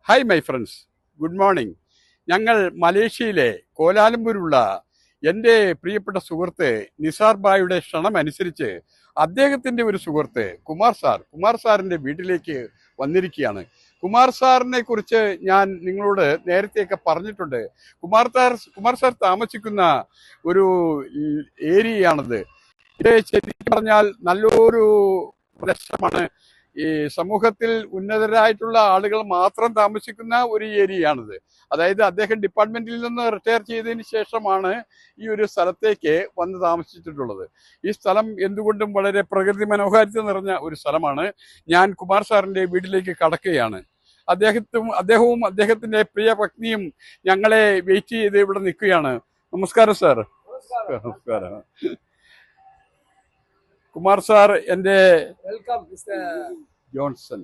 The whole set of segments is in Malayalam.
Hi my friends, good morning. ഞങ്ങൾ മലേഷ്യയിലെ കോലാലംപൂരിലുള്ള എൻ്റെ പ്രിയപ്പെട്ട സുഹൃത്ത് നിസാർ ബായുടെ ക്ഷണമനുസരിച്ച് അദ്ദേഹത്തിൻ്റെ ഒരു സുഹൃത്ത് കുമാർ സാറിൻ്റെ വീട്ടിലേക്ക് വന്നിരിക്കുകയാണ്. കുമാർ സാറിനെ കുറിച്ച് ഞാൻ നിങ്ങളോട് നേരത്തെയൊക്കെ പറഞ്ഞിട്ടുണ്ട്. കുമാർ സാർ താമസിക്കുന്ന ഒരു ഏരിയയാണത്. ഇത് ശരിക്കും പറഞ്ഞാൽ നല്ലൊരു പ്രദേശമാണ്. ഈ സമൂഹത്തിൽ ഉന്നതരായിട്ടുള്ള ആളുകൾ മാത്രം താമസിക്കുന്ന ഒരു ഏരിയയാണിത്. അതായത് അദ്ദേഹം ഡിപ്പാർട്ട്മെന്റിൽ നിന്ന് റിട്ടയർ ചെയ്തതിന് ശേഷമാണ് ഈ ഒരു സ്ഥലത്തേക്ക് വന്ന് താമസിച്ചിട്ടുള്ളത്. ഈ സ്ഥലം എന്തുകൊണ്ടും വളരെ പ്രകൃതി മനോഹാരിത നിറഞ്ഞ ഒരു സ്ഥലമാണ്. ഞാൻ കുമാർ സാറിന്റെ വീട്ടിലേക്ക് കടക്കുകയാണ്. അദ്ദേഹവും അദ്ദേഹത്തിന്റെ പ്രിയ പത്നിയും ഞങ്ങളെ വെയിറ്റ് ചെയ്ത് ഇവിടെ നിൽക്കുകയാണ്. നമസ്കാരം സാർ. നമസ്കാരം. കുമാർ സാർ എൻ്റെ ജോൺസൺ.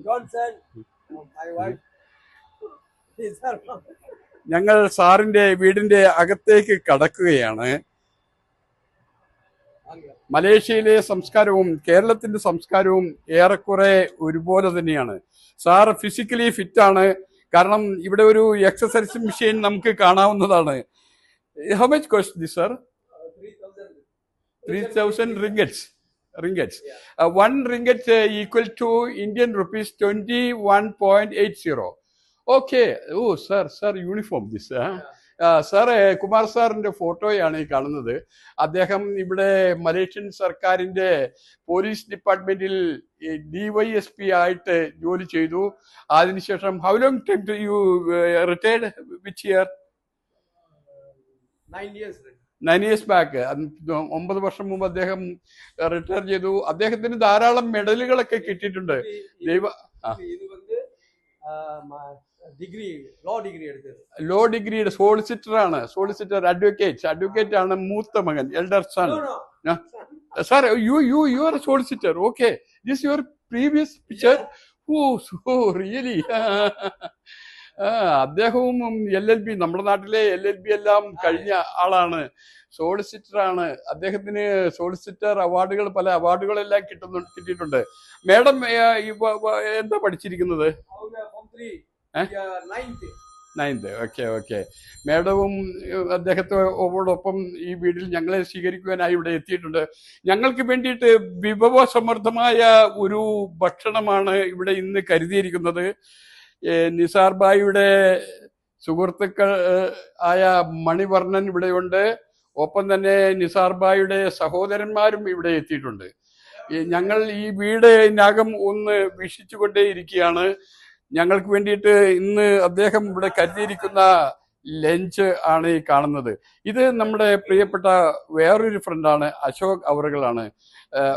ഞങ്ങൾ സാറിന്റെ വീടിന്റെ അകത്തേക്ക് കടക്കുകയാണ്. മലേഷ്യയിലെ സംസ്കാരവും കേരളത്തിന്റെ സംസ്കാരവും ഏറെക്കുറെ ഒരുപോലെ തന്നെയാണ്. സാർ ഫിസിക്കലി ഫിറ്റ് ആണ്. കാരണം ഇവിടെ ഒരു എക്സസൈസ് മെഷീൻ നമുക്ക് കാണാവുന്നതാണ്. How much cost this sir? 3,000 ringgits. One ringgit equal to Indian rupees 21.80. Okay. Oh, sir, uniform this. Sir Kumar സാറിന്റെ ഫോട്ടോയാണ് ഈ കാണുന്നത്. അദ്ദേഹം ഇവിടെ മലേഷ്യൻ സർക്കാരിന്റെ പോലീസ് ഡിപ്പാർട്ട്മെന്റിൽ DYSP ആയിട്ട് ജോലി ചെയ്തു. അതിനുശേഷം how long time you retired? Which year? 9 years back. 9 വർഷം മുമ്പ് അദ്ദേഹം റിട്ടയർ ചെയ്തു. അദ്ദേഹത്തിന് ധാരാളം മെഡലുകളൊക്കെ കിട്ടിയിട്ടുണ്ട്. ലോ ഡിഗ്രിയുടെ സോളിസിറ്റർ അഡ്വക്കേറ്റ് ആണ് മൂത്ത മകൻ, elder son. Sir, you are solicitor. Okay, this your previous picture. Oh really. അദ്ദേഹവും LLB, നമ്മുടെ നാട്ടിലെ LLB എല്ലാം കഴിഞ്ഞ ആളാണ്. സോളിസിറ്റർ ആണ്. അദ്ദേഹത്തിന് സോളിസിറ്റർ അവാർഡുകൾ, പല അവാർഡുകളെല്ലാം കിട്ടിയിട്ടുണ്ട്. മാഡം എന്താ പഠിച്ചിരിക്കുന്നത്? 9th. ഓക്കെ. മാഡവും അദ്ദേഹത്തോടൊപ്പം ഈ വീട്ടിൽ ഞങ്ങളെ സ്വീകരിക്കുവാനായി ഇവിടെ എത്തിയിട്ടുണ്ട്. ഞങ്ങൾക്ക് വേണ്ടിയിട്ട് വിഭവസമൃദ്ധമായ ഒരു ഭക്ഷണമാണ് ഇവിടെ ഇന്ന് കരുതിയിരിക്കുന്നത്. നിസാർ ബായിയുടെ സുഹൃത്തുക്കൾ ആയ മണിവർണ്ണൻ ഇവിടെയുണ്ട്. ഒപ്പം തന്നെ നിസാർ ബായിയുടെ സഹോദരന്മാരും ഇവിടെ എത്തിയിട്ടുണ്ട്. ഞങ്ങൾ ഈ വീടിനകം ഒന്ന് വീക്ഷിച്ചുകൊണ്ടേയിരിക്കുകയാണ്. ഞങ്ങൾക്ക് വേണ്ടിയിട്ട് ഇന്ന് അദ്ദേഹം ഇവിടെ കരുതിയിരിക്കുന്ന ലഞ്ച് ആണ് ഈ കാണുന്നത്. ഇത് നമ്മുടെ പ്രിയപ്പെട്ട വേറൊരു ഫ്രണ്ടാണ്, അശോക് അവറുകളാണ്.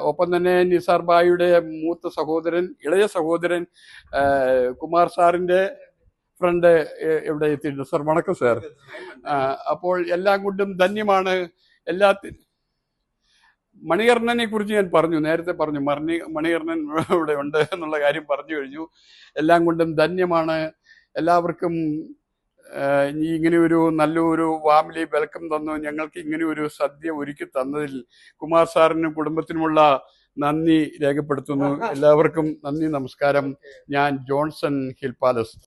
ഒപ്പം തന്നെ നിസാർ ബായിയുടെ മൂത്ത സഹോദരൻ, ഇളയ സഹോദരൻ കുമാർ സാറിന്റെ ഫ്രണ്ട് ഇവിടെ എത്തിയിട്ടുണ്ട്. സാർ വണക്കം സാർ. അപ്പോൾ എല്ലാം കൊണ്ടും ധന്യമാണ്. മണികർണനെ കുറിച്ച് ഞാൻ നേരത്തെ പറഞ്ഞു. മണികർണൻ ഇവിടെ ഉണ്ട് എന്നുള്ള കാര്യം പറഞ്ഞു കഴിഞ്ഞു. എല്ലാം കൊണ്ടും ധന്യമാണ്. എല്ലാവർക്കും ഇങ്ങനെ ഒരു നല്ലൊരു ഫാമിലി വെൽക്കം തന്നു. ഞങ്ങൾക്ക് ഇങ്ങനെ ഒരു സദ്യ ഒരുക്കി തന്നതിൽ കുമാർ സാറിനും കുടുംബത്തിനുമുള്ള നന്ദി രേഖപ്പെടുത്തുന്നു. എല്ലാവർക്കും നന്ദി, നമസ്കാരം. ഞാൻ ജോൺസൺ ഹിൽ പാലസ്.